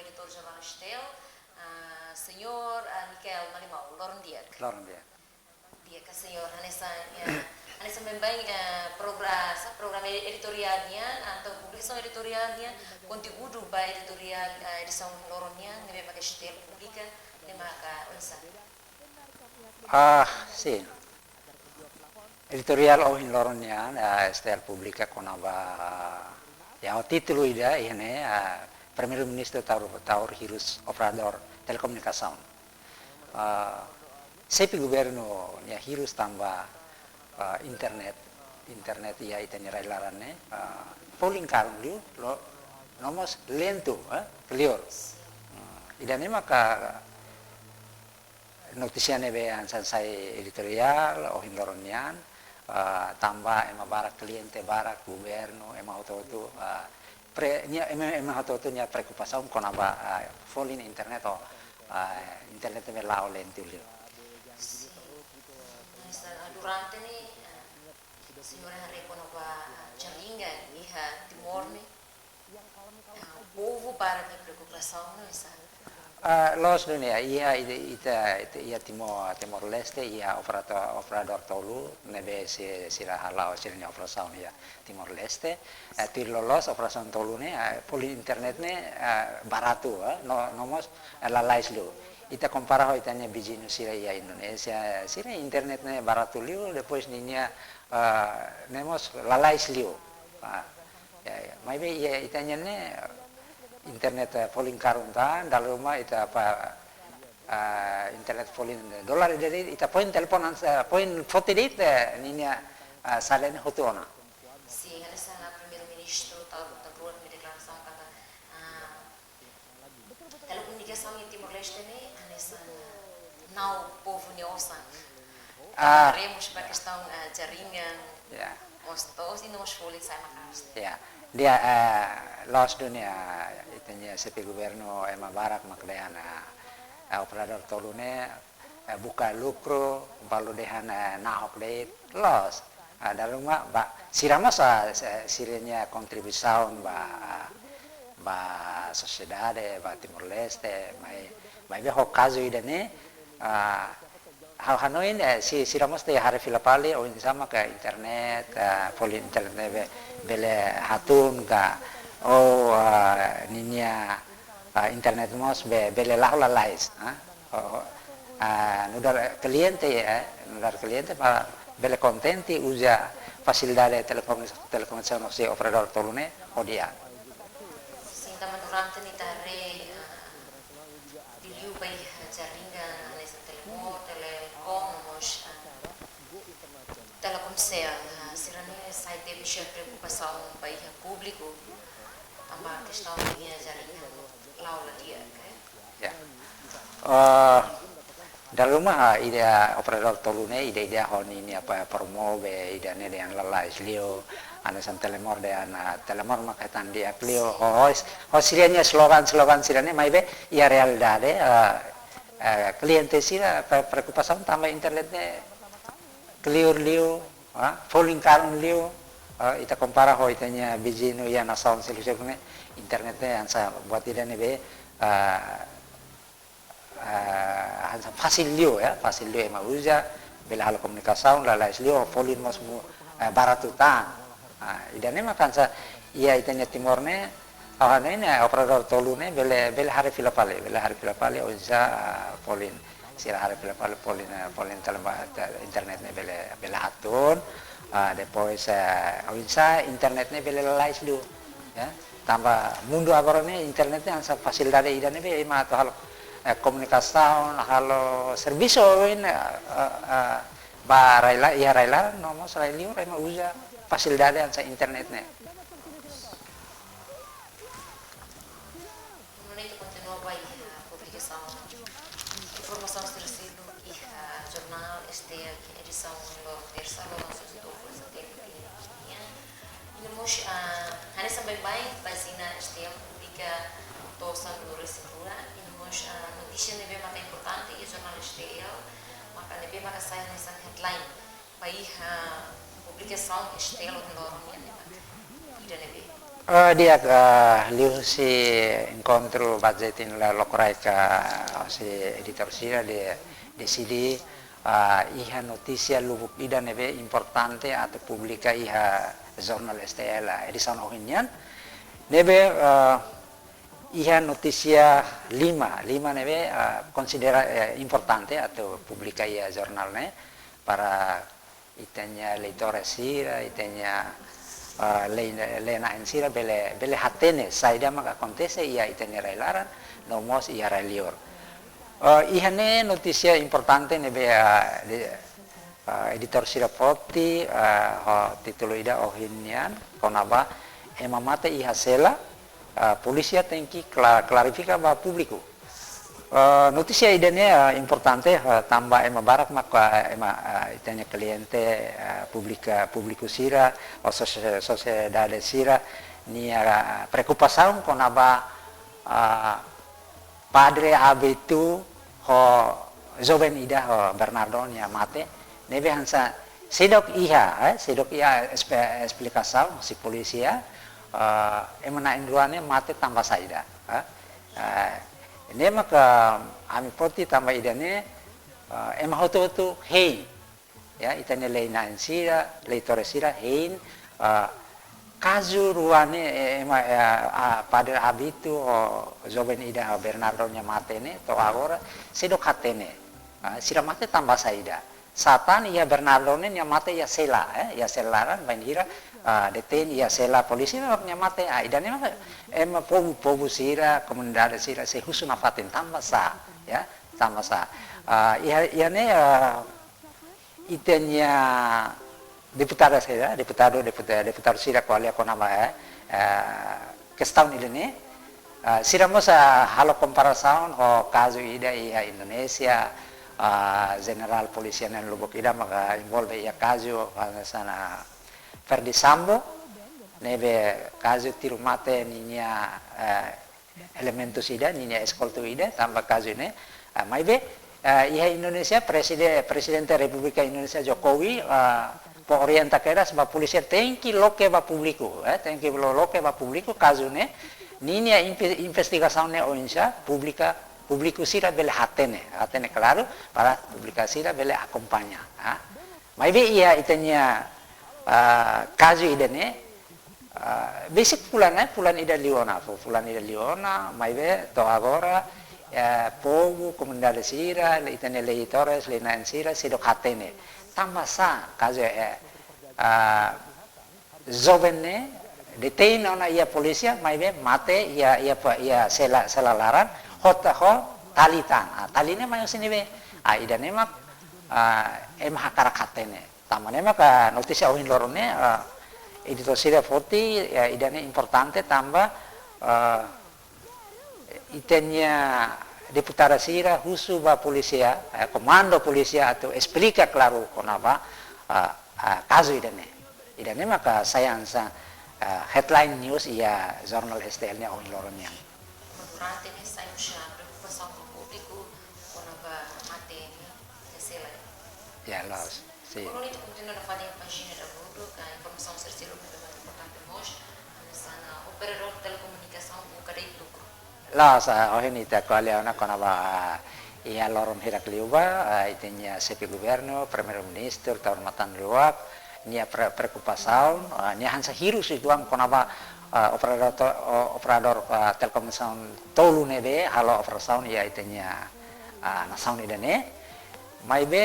editor jornal Estel, senhor Michael Malimau, Loren dia. Dia ke senhor Hanessa membang program editorialnya atau publikação editorialnya, conteúdo ba editorial edição Loronnya, nebe maka Estel publica, nebe maka unsa. Sì. Editorial o in Loronnya, Estel publica con o título ida ini Primeiro-Ministro Taur Hirus Operador Telekomunikasi. Sepi governo nya Hirus tambah internet ya itanya railarannya polling karung liu lo nomos lento clear. Idane maka notisiane be ansan sai editorial o in Loronian tambah ema barak cliente barak governo ema auto ema auto nya preocupação con aba falling internet o internet me lao lento liu. Durante ni signora Enrico nova jaringan iha timorne povo para de preocupação não é Los dunia ia Timor Leste ia operador tolu nebe sira halau sirnya operasyon ya Timor Leste tir lolos operasyon tolu ne poli internet ne baratu nomos lalais lu ita compara ho itanya bijinu sira ya Indonesia sira internet ne baratu liu depois ninya nemos lalais liu mai be itanya ne internet polling karuntan dalam rumah ita internet polling dolar jadi ita poin telepon poin foto dit ninya salen hotona. Sim, ada sana primeiro-ministro taruan me declaração kata telekomunikasi di Timor Leste ni ada sana nau povo nyosan. Teremos para questão jaringan. Ya. Mostos ini mos folin saya makas. Ya. Dia los dunia itanya sepi governo ema barak makleana operador tolune buka lukro balu dehana nahok deit los dalam rumah sirama sirenya kontribusaun ba sociedade ba Timor Leste mai be hokazo idane hal hanoin siramos te hari filapali o sama ke internet poli internet bele hatun ka ninya internet mos bele lahla lais nudar cliente para bele contenti usa facilidade telecomunicazione se operador tolune odia sinta durante ni tare diliu bai jaringan nessa telekomos Telkomsel sirane sai teve cheia preocupação bai público tambah questão de jaringan laula dia ya dalam rumah ide operator tolune ide honi ini apa promobe ide ne yang lalai slio ana san telemor de ana telemor makatan dia klio hosirianya slogan sirane maibe ia realidade cliente sira preocupação tambah internetnya clear liu falling karun liu ita compara ho itanya bijino ya na sound solution internetnya yang saya buat ide ne be fasil liu ema uja bela hal komunikasi lalai liu folin mas baratutan idane makan sa ia itanya timorne ini operator tolune bela hari filapale uja folin sira hari filapale folin internetnya bela hatun depois uja internetnya bela lalai liu ya tambah mundu agorane internetnya sa facilidade idane be ema atau hal komunikasi halo serviso ini raila nomos railio rema usa facilidade ansa internetnya. Mengenai continua baik publikasi informasi tersilu jurnal Estel edição terça lo sudah ini mos hari sampai baik bazina Estel publika tosan resipura notícia nebe maka importante e jornal Estel maka nebe maka saya nessa headline baik publikação Estel no Loronnya ida nebe Dia liu si incontro budget in la locorai si editor sira de decidi iha notisia lubuk ida neve importante atau publica iha jurnal STL edison ohinian neve iha notisia lima neve considera importante atau publica iha jurnalnya para itanya leitores sira itanya lena ensira bele hatene saida maka acontece ia itene railaran nomos ia railior ihane notisia importante nebe editor sira poti titulo ida ohinian konaba emamate iha sela polisia tenki clarifica ba publiku notisia idane importante tambah ema barak maka ema itanya cliente publiku sira o sociedade sira nia preocupação con aba padre habitu ho joven ida ho Bernardo nia mate nebe hansa sedok iha explicação si polisia emana induane mate tambah saida ini maka ami poti tambah idane emang hotu hein ya itane leina sira leitore sira hein kazu ruane ema pada habitu joven ida Bernardo nya matene to agora sedok hatene sira mate tambah saida satan ia Bernardo nya mate ya sela ya selaran banira deten ia sela polisi nya mate idane maka ema pobu sira komunidade sira se husuna fatin tambah sa ya tambah sa iane itenya deputado sira kualia konama questão ini sira mosa halo comparação ho caso ida ia Indonesia general polisi yang lubuk ida maka involve ia caso sana Ferdi Sambo nebe caso tiro mate ninya elementos ida ninya escolto ida tambah caso ini maibe ia Indonesia presidente Republika Indonesia Jokowi po orienta kera sebab polisi tenki loke ba publiku tenki loke ba publiku caso ne ninya investigação ne oinsa publiku sira bele hatene claro para publikasi sira bele acompaña maibe ia itanya caso ida ne basic pulan ida liona maibe to agora pogu comunidade sira itane leitores lena sira sidok hatene tambah sa caso jovene detain ona ia polisia maibe mate ia selalaran hota talitan taline mayo sinibe idane mak hakara hatene tamane mak notisia ohin lorone editor sira forti idane importante tambah itenya deputada sira husu ba polisia komando polisia atau explica claro konaba caso idane maka sayansa headline news ia jurnal STL nya ohin lorone durante nessa preocupação do público konaba mate sela ya los sí kalau itu continua fazendo página da Google a informação ser muito importante hoje sana operador de telecomunicação o cadê lucro las ohinita kualiana konaba ia loron Herakliuba itenya sepi governo primer minister tahormatan luak nia preocupação nia hansa hirus ituang konaba operador telekomunikasi tolu nebe halo operasaun ia itenya nasaun idane maibe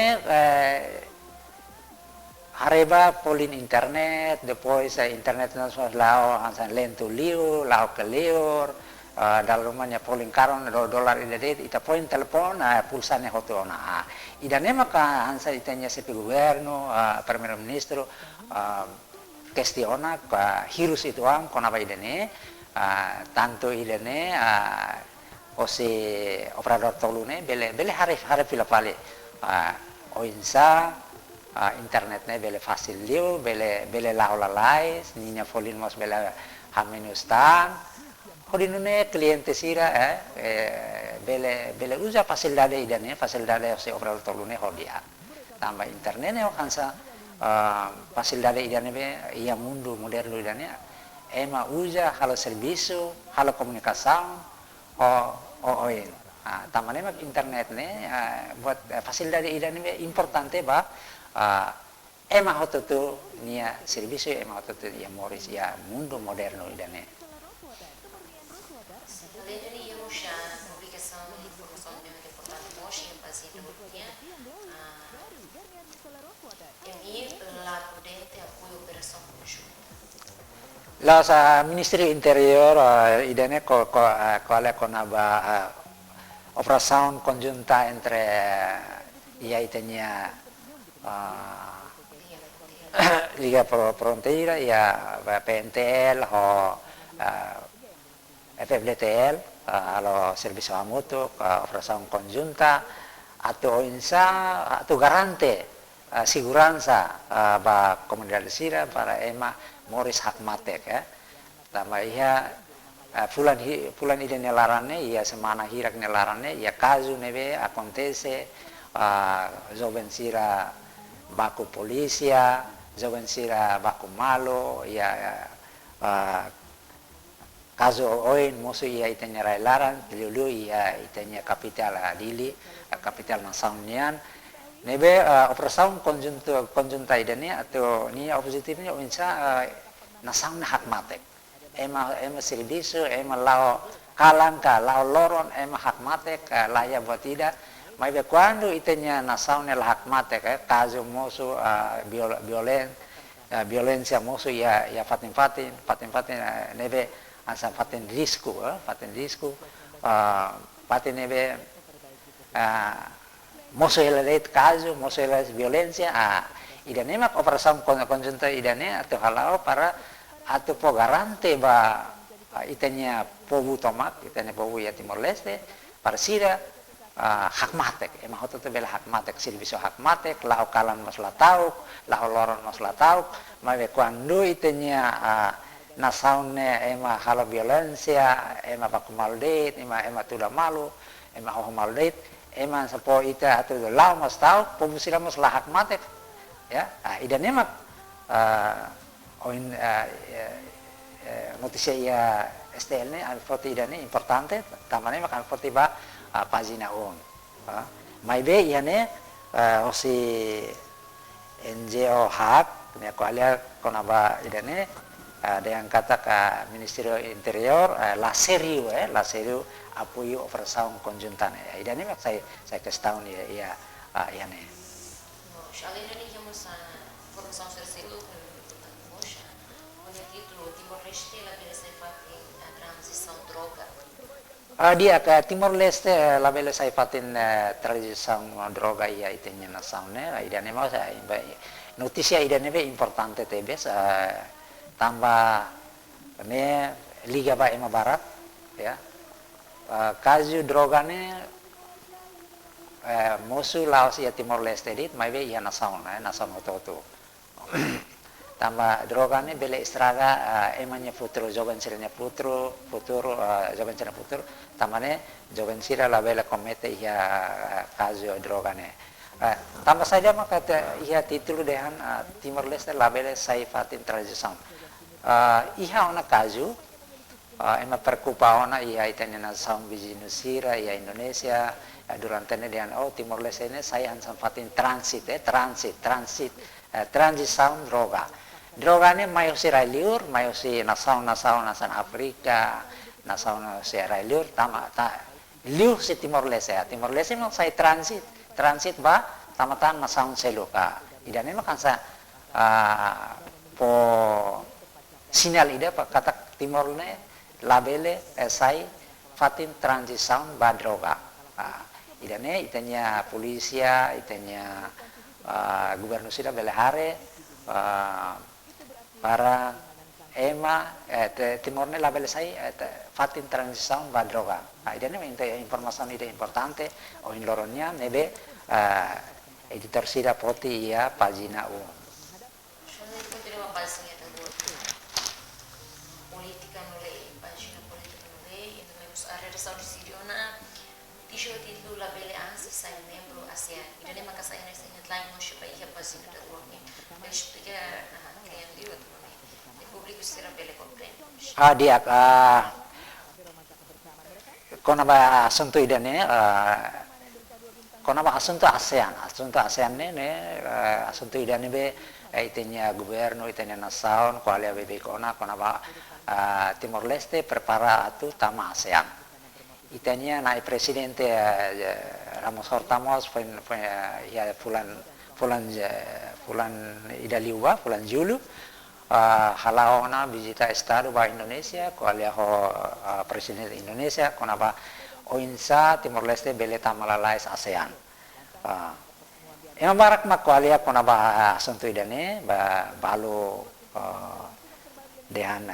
hareba polin internet depois internet nasional lao hansa lento liu lao kelior dalam rumahnya polin karon dolar idade ita poin telepon pulsane hotona idane maka hansa itenya sepi governo primer ministro questiona hirus itu am konaba idane tanto idane ose operador tolune bele harif pilapale oinsa internetnya bele fasil liu bele laulalai ninya folin mas bele hamenustan hodinune kliente sira bele usa facilidade idane facilidade ose operador tolune hodia tambah internetnya kansa facilidade idane be ia mundu moderno idane ema uja halo serviço, halo komunikasaun, oin. Tamane mak internet ne buat fasilidade ida ne importante ba ema hoto tu nia serviço ema hoto tu ya moris ya mundo moderno ida ne. Além de irmos a publicação de informação muito importante hoje em Brasil, EMIR lá prudente apoio operação conjunta. La sa Ministri Interior idane quale con operação conjunta entre ia itenia Liga Fronteira ya PNTL o FFDTL allo servizio mutuo operação conjunta atau insa atau garante siguranza ba comunidade sira para ema moris hak matek ya tama ia fulan ide nelarane ia semana hirak nelarane ia kazu nebe acontece joven sira baku polisia joven sira baku malo ia kazu oin musu ia itenya laran liulu ia itenya kapital dili kapital nasaunian nebe operasaun konjunta idane atau ni positifnya insa nasaun hak matek ema serviço ema lao kalangka lao loron ema hak matek laya buat tidak mai be quando itenya nasaun hak matek caso mosu violencia mosu ya fatin nebe asa fatin risco fatin nebe mosu elet caso mosu elet violencia idane mak operasaun konjunta idane atau halau para atau po garante ba itanya pobu tomat itanya pobu ya Timor Leste para sira hak matek ema hoto bela hak matek serviço hak matek lao kalan masla tauk lao loron masla tauk mai quando itanya nasaune ema halo violencia ema baku maldet ema tuda malu ema ho maldet ema sapo ita atau lao mas tauk pobu sira masla hak matek ya idane mak notisia ya STL ne alfoti idane importante tamane mak alfoti ba pagina on mai be iane osi NGO hak ne kualia konaba idane ada yang kata ke Ministerio Interior la serio apoyo operação conjunta ne idane mak saya kasih tahu ya iane Além de temos a formação social Timor-Leste la bella sai fatti a transição droga. Dia ke Timor Leste la bella sai fatti transição droga ia itenya nasaune idane mau saya notisia idane be importante tebes tambah ne Liga ba ema barat ya kazu droga ne musuh Laos ya Timor Leste dit mai be ia nasaun oto tambah droga ne bele estraga emanya futuro joven siranya futuro joven siranya futuro tamane joven sira la bele komete ia kazu droga ne tambah saja maka ia titulu dehan Timor Leste la bele saifatin transition iha ona kazu ema perkupaona ia itanya nasaun bijinusira ia Indonesia durante ne dehan Timor Leste ne saya ansampatin transit transition droga ne mayo si railiur mayo si nasaun Afrika nasaun si railiur liur si Timor Leste mau saya transit ba tamatan nasaun seluka idane makan sa po sinyal ida kata Timor ne labele sai fatin transition ba droga idane itanya polisia itanya gubernur sida belehare para ema Timor ne label sai fatin transition ba droga idane informasi ide importante o in loronya nebe editor sida poti ya pagina u Continua a página politica no lei pagina politica no lei e nós a redação de Siriona dice titolo la belle anzi sai membro ASEAN idane maka sai ne sai headline mo siya pa iya pagina da uang ni explica criando eu também público será bele compreende. Dia kona ba asunto idane kona ba asunto ASEAN ne asunto idane be itenya governo itenya nasaon quale avebe kona ba Timor Leste prepara atu tama ASEAN itenya na presidente Ramos Hortamos ya fulan idaliwa fulan Julu halaona visita estado ba Indonesia kualia ho presiden Indonesia konaba oinsa Timor Leste beleta malalais ASEAN yang barak mak kualia konaba asunto idane balu dehan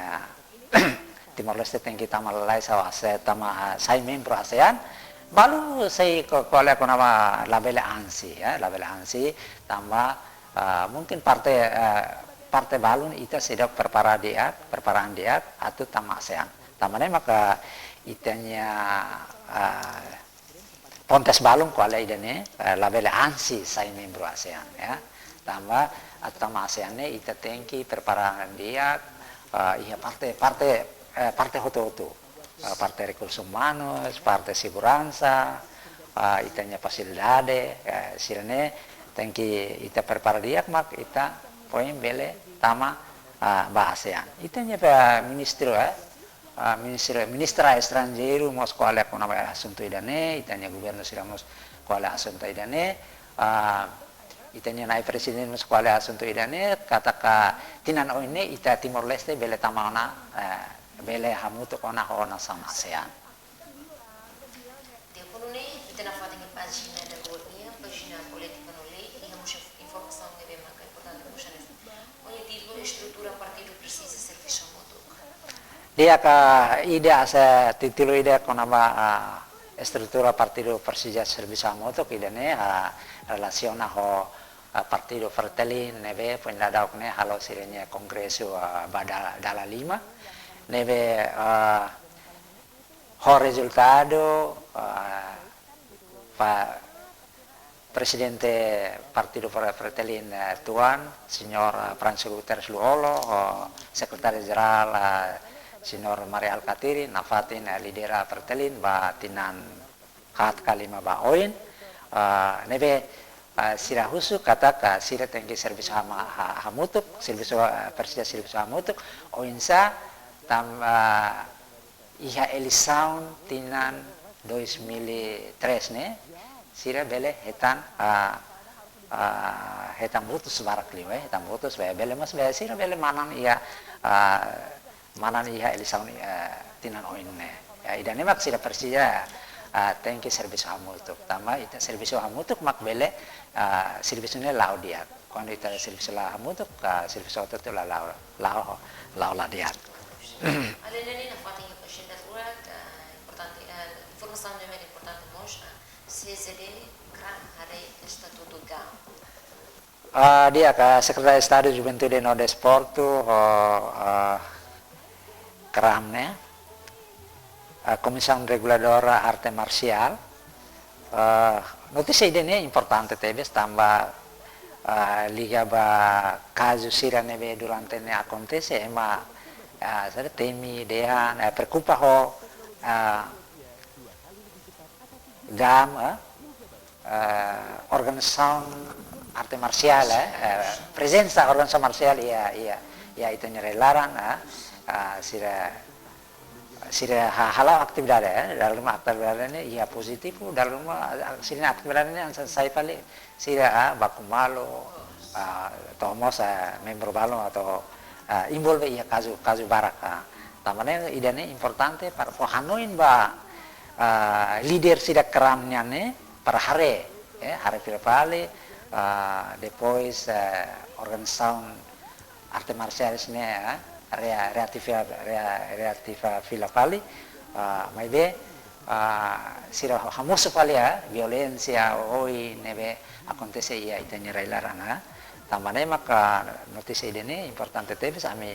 Timor Leste tengki tamalai sawa tama sai membro ASEAN balu sai kualia konaba labele ansi tambah mungkin partai balun ita sedang perparaan dia atau tama ASEAN tamane maka itanya pontes balung kuala idane labele ansi sai membro ASEAN ya tambah atau tama ASEAN ne ita tengki perparaan dia iya partai hoto partai recursos humanos partai segurança itanya facilidade sirene tengki ita prepara dia mak ita poin bele tama ba ASEAN itanya pa ministra estrangeiro mos kuala kona ba asunto idane itanya governo siramos kuala asunto idane itanya nai presiden mos kuala asunto idane kataka tinan oine ita Timor Leste bele tama ona bele hamuto kona hona sama ASEAN Dia pun ni kita nak fatin ke pagina da governia pagina politika no lei e hamos informação que bem marca importante puxa nesse onde digo estrutura partido precisa serviço mútuo dia ka ide asa titulu ide konaba estrutura partido Persija serviço mútuo idane relaciona ho partido Fratelli neve pendadauk ne halo sirenya kongreso dala 5 neve ho resultado Presidente Partido Fratelli Tuan, Signor Franco Guterres Luolo, Sekretaris Jeneral Signor Maria Alcatiri, nafatin lidera Fratelli, ba tinan kat kalima ba oin, nebe sira husu kata ka sira tengki servis hamutuk, servis Persija servis hamutuk, oinsa tam iha elisaun tinan 2003 ne sira bele hetan hetan mutus barak liwe hetan mutus bele mas bele sira bele manan iya elisaun tinan oinne ya idane mak sira Persija tengki servis hamutuk tama ita servis hamutuk mak bele servisune lau dia kuando ita servis hamutuk servis otot la lau dia além na fatin ke pagina importante informação de meio importante mostra CZD kram hari estatuto GAM dia ka Sekretaris Estado Juventude no Desporto kramne Comissão Reguladora Arte Marcial notice idene importante tebes tambah liga ba caso sira neve durante ne acontece ma sada temi dehan preocupa ho GAM organisação arte marcial presença organisação marcial ia itu nyerelaran sira halau aktividade dalam aktividade ini ia positif dalam sira aktividade ini saya paling sira baku malo tomos membro balo atau involve ia kazu barak tamane idane importante para hanoin ba leader sida keramnya ne para hare hare firpale depois organisação arte marciais ne reativa filapali mai be sira hamoso pali violencia oi neve acontece ia itanya railarana tamane maka notice idene importante tebe sami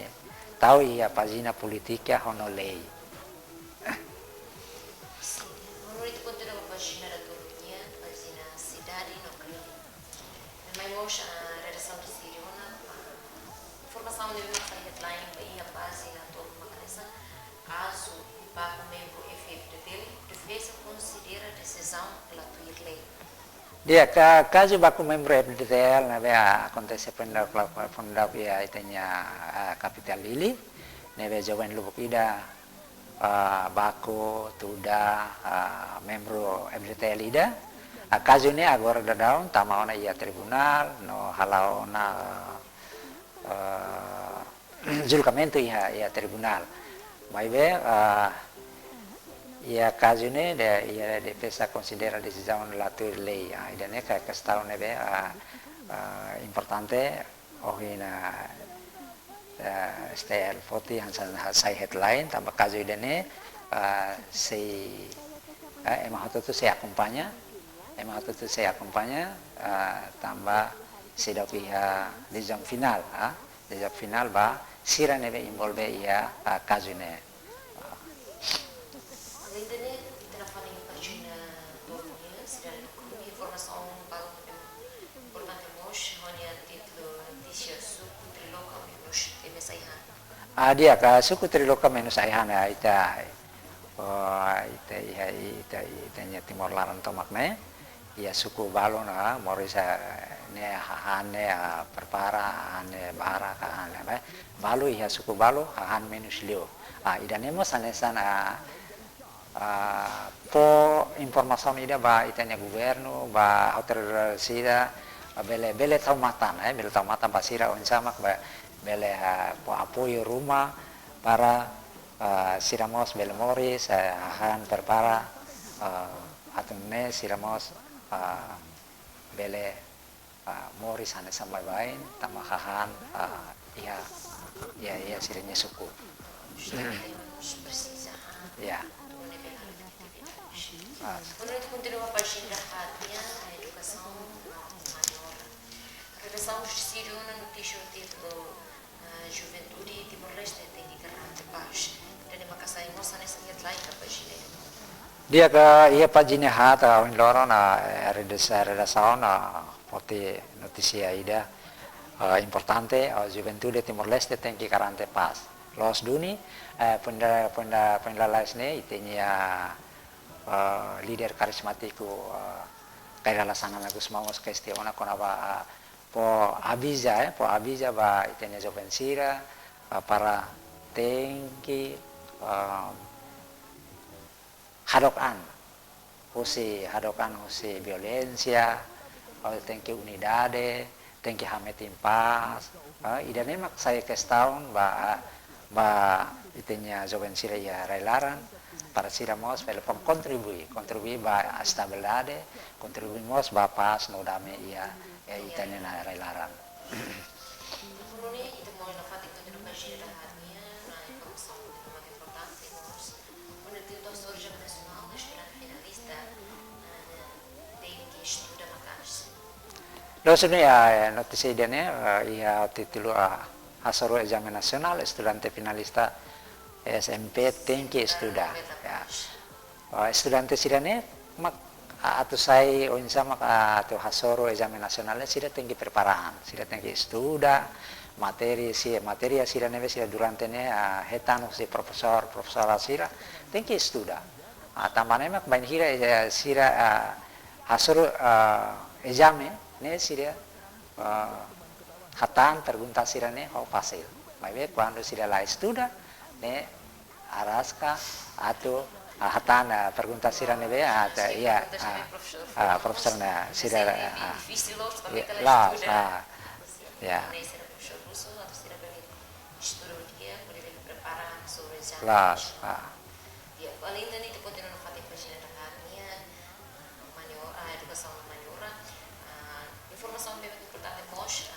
tahu ia pagina politika hono lei menurut konten pagina da turunnya pagina cidade no crime mai mocha redação de Siriona informação informação de uma headline aí a base a todo uma crença caso para o membro efetivo dele defesa considera a decisão pela tua lei. Dia caso baku membro FDTL na acontece pendak ya itanya kapital lili nebe jawan lubuk ida baku tuda membro FDTL ida caso ni agora da down tama ona ia tribunal no halau na julgamento ia tribunal maibe ia caso ne ia defesa considera decisão la tua lei ida ne ka questão nebe importante ohina STL 40 hansan sai headline tambah caso ida ne sei emang itu saya acompaña tambah sedang pihak decisão final decisão final ba sira nebe involve ia caso ne Além da telefone em página do dia, será informação para o importante nós, onde título notícia suku triloka menos MSIhan. Dia ka suku triloka menos aihan ita nya timor laran tomak ne ya suku balo na morisa ne hane perpara hane bara ka hane balo ya suku balo han menos lio idane mo sanesan po informação ida ba itanya governo ba autoridade bele taumatan basira onsamak ba bele po apoio rumah para siramos bele moris han perpara atune siramos bele moris hane sampai bain tamahahan ya sirenya suku ya. Menurut continua a página da rádio, a educação maior. A redação Sírio na notícia o título Juventude Timor-Leste tem que garantir paz. Dan makasay mo sa nasa headline ka página. Dia ka ia página hata on loro na redação na poti notícia ida importante Juventude Timor-Leste tem que garantir paz. Los duni pendalas ne itenya leader karismatiku kaya lasana Agus Mamos Kestiona konaba po abiza ba itenya jovensira para tengki hadokan husi violencia tengki unidade tengki hametin paz idane mak saya kestaun ba itenya jovensira ya relaran para siramos pel contribuir ba estabilidade contribuimos ba paz no dame ia itanya na relaran Ini itu mau inovatif untuk masyarakat na informação muito mais importante nós quando tem o Sorja Nacional da estudante finalista tem que estudar matas. Lo sebenarnya notícia idane ia titulu Hasaru Examen Nasional estudante finalista SMP tem que estudar ya. Estudante sidane mak atau saya mak atau Hasaru Examen Nasional sida tem que preparar sida tem que estudar materi sidane sida durante ne hetano si profesor sira tem que estudar tambane mak bain hira sida Hasaru examen ne sida hatan pergunta sirane ho fasil. Baik, quando sira la estuda ne araska atau hatan pergunta sirane be ada iya profesor na sira la ya la além da gente continuar a fazer página da rádio educação maior informação bem importante nós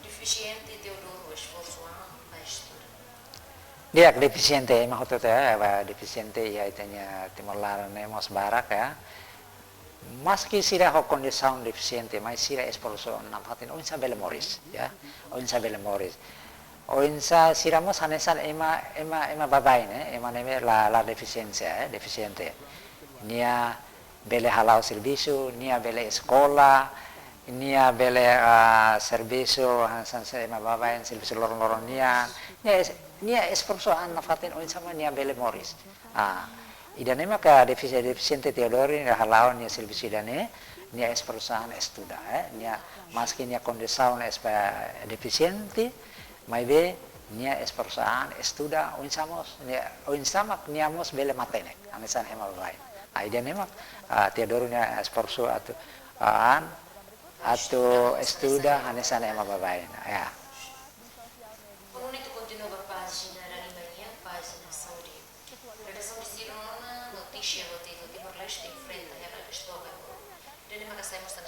deficiente Teodoro esforço a estudar dia deficiente mah hoto teh deficiente ya itanya Timor Laran mos barak ya maski sira ho condição deficiente mas sira esforço nam hatin onsa bele moris ya onsa bele moris onsa sira mos hanesan ema babai ne ema neme la deficiencia deficiente nia bele halau serviço nia bele escola nia bele serviço hansan sa mababayan serviço lorong-lorong nia esforço an nafatin oin sama nia bele moris idane maka deficiente teodori nia halawan nia serviço idane nia esforço an estuda nia maski nia condição es deficiente mai be nia esforço an estuda oin samos nia oin sama nia mos bele matenek anisan hemababayan idane mak teodoro nia esforço atau estuda hanesan ema babae ya. Quando tu continua a página da Alemanha, página Saudi. Redação de Sirona, notícia do Timor-Leste em frente à guerra que estou agora. Dan maka saya mesti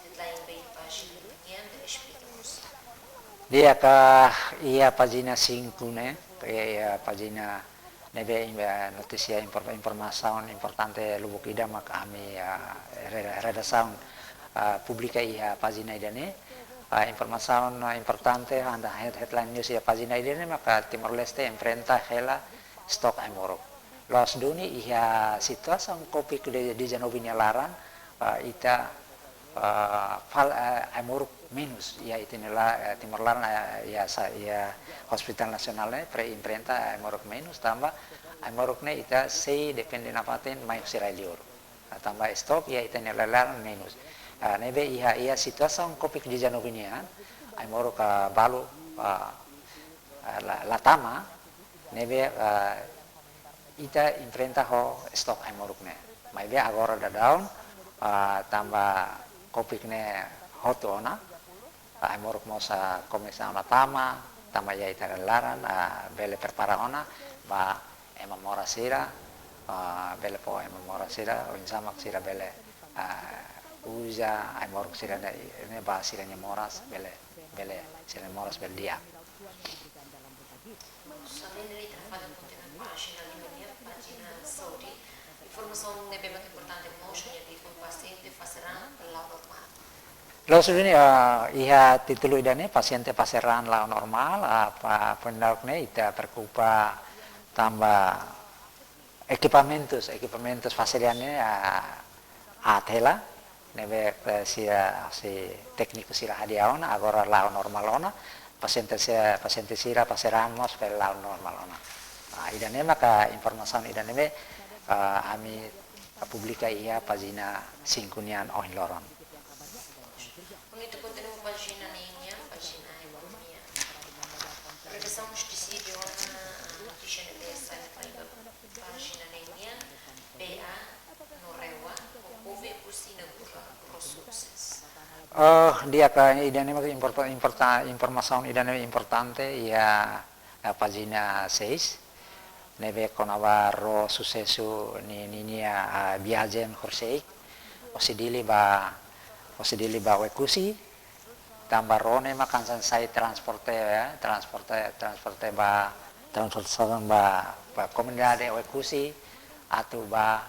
headline bem página yang dan explicamos. Dia ka ia página 5 ne, ia página nebe notícia informação importante lubuk ida maka kami redação publica ia pagina idane informação importante anda headline news ia pagina idane maka Timor Leste enfrenta hela stok emorok los duni ia situação kopi di Janovinia laran ita fal emorok minus ia itinela Timor laran ia hospital nasional pre imprenta emorok minus tambah emorokne ita sei depende napaten mai siralior tambah stok ia itinela laran minus nebe ia situação kopik di Janovinia ai moro ka balu latama nebe ita enfrenta ho stok ai moruk ne mai be agora da down tambah kopik ne hotona ai moruk mosa komisa latama tambah ya ita laran bele prepara ona ba ema mora sira bele po ema mora sira o insamak sira bele usa ai moruk sira ne ba sira moras bele sira moras bel dia Somente trabalho com a página Alemanha, página Saudi. Informação é bem importante, motion e o paciente passerá lá normal. Lo sudini iha titulu idane paciente passeran la normal apa pendakne ita perkupa tambah equipamentos fasiliannya atela nebe si tekniku sira hadiaona agora la normalona paciente sira passeramos per la normalona idane maka informasi idane ami publica ia pagina 5 nian oin loron. Unito continuo página linha, página economia. Redação de decide uma notícia dessa página linha, BA no rewa, o houve usina resources. Dia ka idane informasi idane importante ia pagina 6 nebe konava ro sucesso ninia viagem horsei osidili ba wekusi tambah rone makan sai transporte ba komunidade wekusi atau ba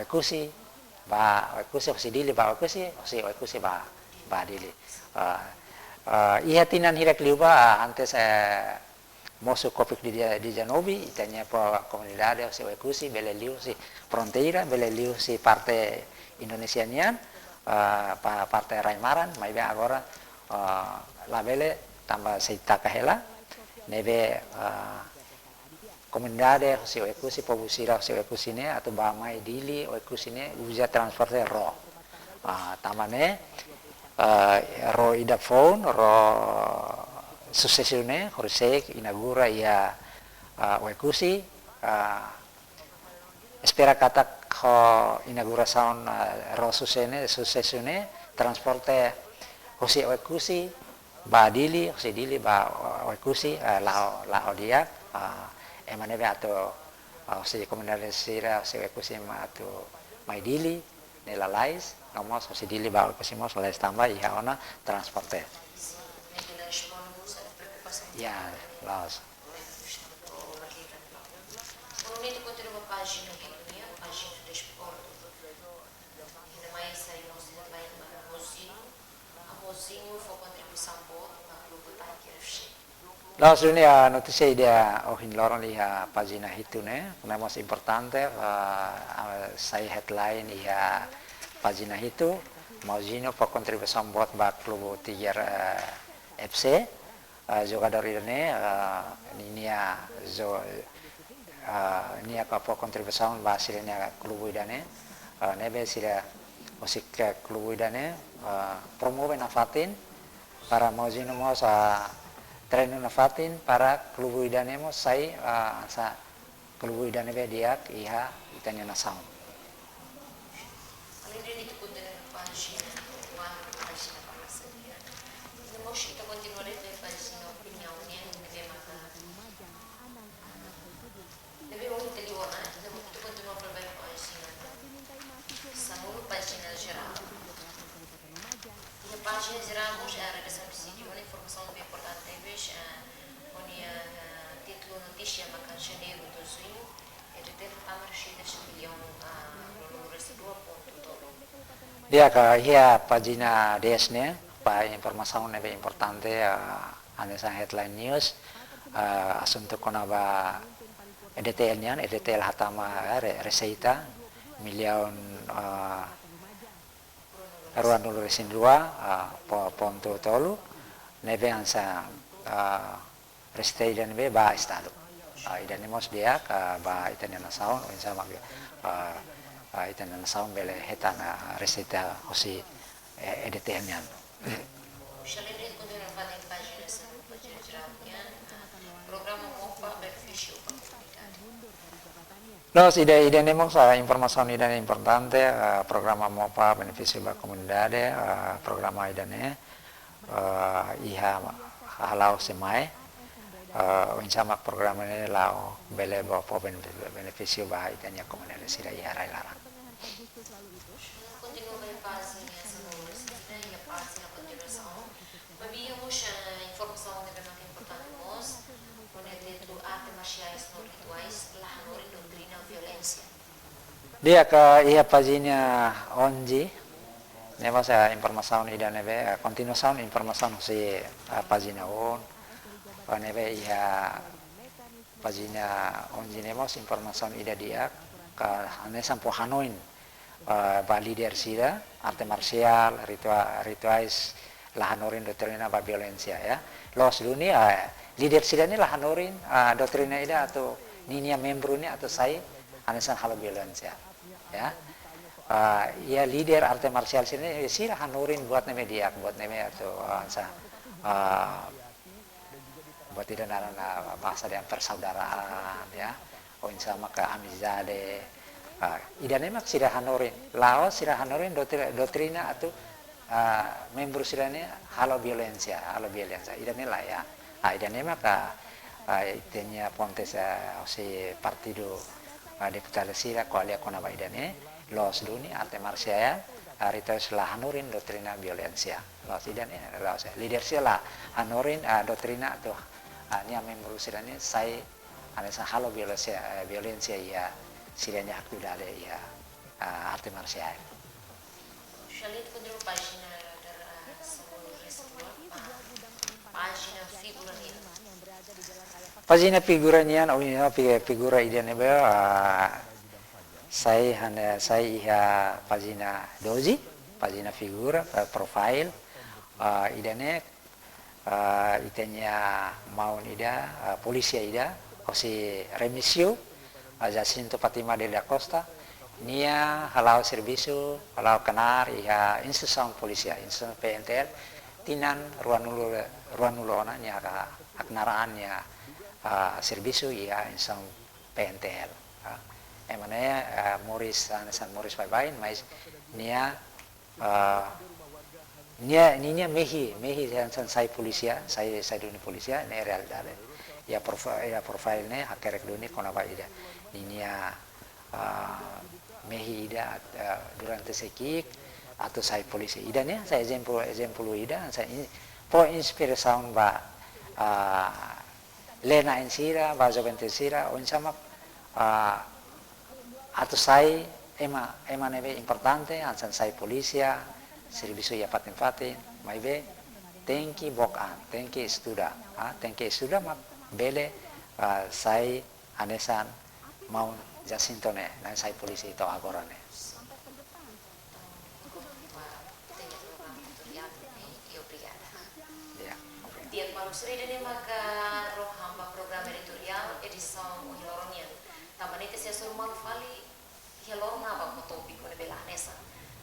wekusi osidili ba wekusi ba dili ihatinan hirak liuba antes mosu kopik di Janobi itanya po komunidade o wekusi bele liu si fronteira bele liu si parte Indonesianian parte Raimaran mai be agora la bele tambah seita kahela nebe komunidade o wekusi pobusira o wekusi ne atau ba mai dili o wekusi ne uja transporte ro tamane ro ida phone ro successione horsek inagura ia wekusi spera kata ho inauguração ro successione transporte hosi wekusi ba dili ba wekusi la odia emane be atau hosi komunidade sira hosi wekusi ma atau mai dili nela lais nomos hosi dili ba wekusi mos lais tambah ia ona transporte ya los Unito continua página economia, página de esporte. Ainda mais aí nós temos lá em Mozinho foi contribuição boa para o grupo Tanque. Los dunia noticia dia ohin loron liha pagina hitu ne na mas importante saya headline iha pagina hitu Mauzino por contribución buat bak klubu Tiger FC, jogador ini ninia zo nia ka por contribución ba silenya klubu idane, nebe sila musik klubu idane promove na fatin para Mauzino mo sa treino na fatin para klubu idane mo sai sa klubu idane be diak iha itanya na sound. Página geral a redação de sítio, uma informação bem importante, talvez, título notícia, uma janeiro do junho, ele tem a marcha de 1 milhão no residuo ponto todo. Dia ka hia pagina desne, pa informação nebe importante, anesa headline news, asunto konaba EDTL nian, EDTL hatama receita, milhão ruan dulu resin dua ponto tolu nebe ansa restei dan nebe ba estado idan nemos dia ba itan na saun insa mag itan na saun bele hetana receita osi EDTL nian. Shalendri continua a fazer páginas geral programa MOPA benefício para a comunidade. Los ide nemos información idane importante, programa MOPA beneficio ba comunidade, programa idane iha halau semai, insama programa ini lau bele ba po beneficio ba idane comunidade sira iha rai larang. Continua a página e a página continuação. Babíamos informação de bem importante nós, onde dentro arte marciais não rituais, lá no doutrina violência. Dia ka iha pagina onji, nemos informação idane be continuação informação si pagina on, nebe iha pagina onji nemos informação ida dia ka anesan po hanoin ba leader sida arte marcial rituais lahanorin doktrina ba violencia ya los dunia leader sida ni lahanorin doktrina ida atau ninia membro ni atau sai anesan halo violencia ya ya leader arte marcial sini si lahanorin buat neme dia buat neme atau buat tidak narana bahasa yang persaudaraan ya sama ke amizade idane mak sira hanorin laos sira hanorin doktrina atau membro sirane halo violencia idane lah ya idane mak itenya pontes si partido deputado sira koalia konaba idane los duni arte marcial ritos lah hanorin doktrina violencia los idane los leader sila hanorin doktrina atau nia membro sirane sai anesa halo violencia ya sirenya aktu dale ya arte marcial. Shalit continua página página figuranya. Pagina figuranya figura idane be saya iha pagina doji pagina figura profile idane itenya maun ida polisi ida osi remisio Jacinto Fatima de la Costa nia halau servisu halau kenar iha institusi polisia institusi PNTL tinan ruanulo ona nia aknaraan nia servisu iha institusi PNTL emane San Moris Bain mais nia ninya mehi san sai polisia sai dunia polisia ne realidade ya profile ne hakerek dunia konaba ida ninya mehi ida durante sekik atau sai polisi ida ne saya exemplo ida saya po inspiração ba lena insira ba joventut sira on sama atau sai ema nebe importante ansan sai polisia serviço ya paten mai be tenki bokan tenki estuda mak bele sai anesan mau Jacinto ne na sai polisi itu agora ne Tiap malusri dene maka roh hamba program editorial edição Hiloronian. Tamanite se sur malu fali Hilorona ba topik ne belah nesa.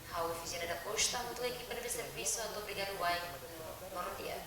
How oficina da posta muito equipe de serviço do obrigado vai no dia.